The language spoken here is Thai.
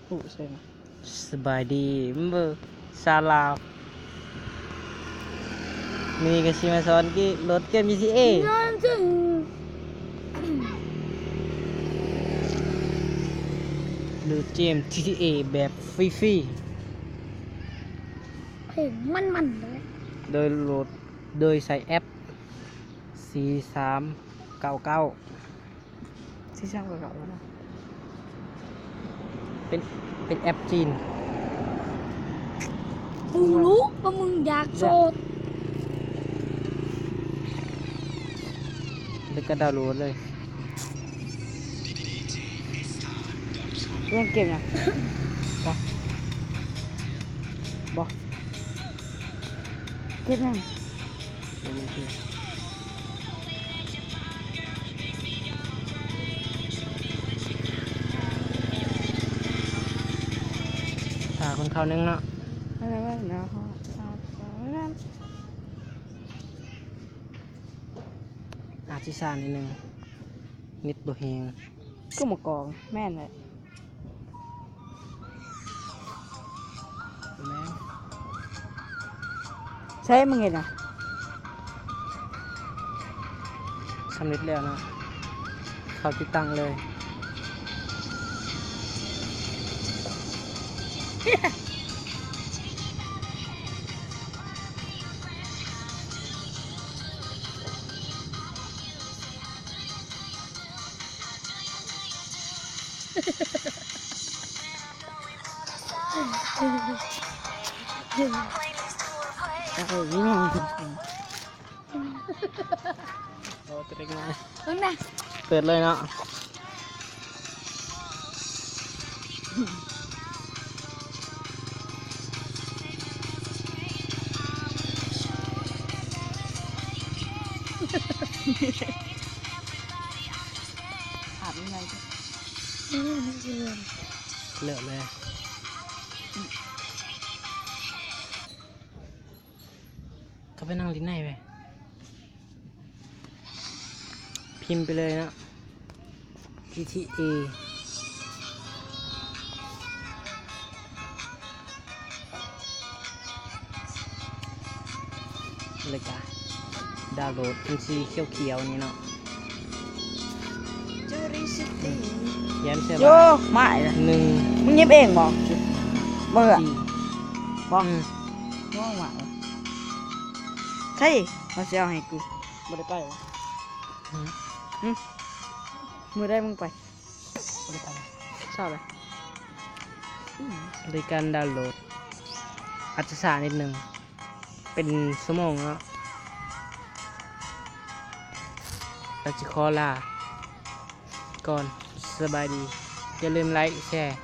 ผู้ใช่ไหม สบายดีเบอร์ซาลาวมีกระชิมาสอนกี่รถเกม GTA หรือเกม GTA แบบฟรี เพลงมันเลย ๆโดยโหลดโดยใส่แอป C399 ที่ช่างเก่าๆนะ เป็นแอปจีน กูรู้ว่ามึงอยากโสด แล้วก็ดาวน์โหลดเลย เล่นเกมยังบอกเกมยังถ้าคนเขานึงเนาะ อะไรวะเนาะ อาจจะซ่านิดนึงนิดบ่แฮง ก็มากองแม่นเลย แม่ง ใช่มึงเห็นอ่ะ สำเร็จแล้วเนาะเขาติดตั้งเลย นี่แม่ง โอ้ตัวเล็กน้อย มึงนะ เปิดเลยเนาะ ถามยังไง เลิกเลยเขาไปนั่งลิ้นไหนไปพิมพ์ไปเลยเนาะ GTA เลยจ้ะดาวน์โหลดเป็นสีเขียวๆนี่เนาะยันเสื้อ โย บ้าน ไม่เลย หนึ่ง มึงเย็บเองบอกเมื่อ สี่ บอก อืม ง่วงหวานใช่มาเสียให้กูไม่ได้ไปหรอ อืม มือได้มึงไป บริการ เศร้าเลย บริการดาวน์โหลดอาจจะช้านิดนึงเป็นชั่วโมงเนาะเราจะขอลาก่อนสบายดี อย่าลืมไลค์แชร์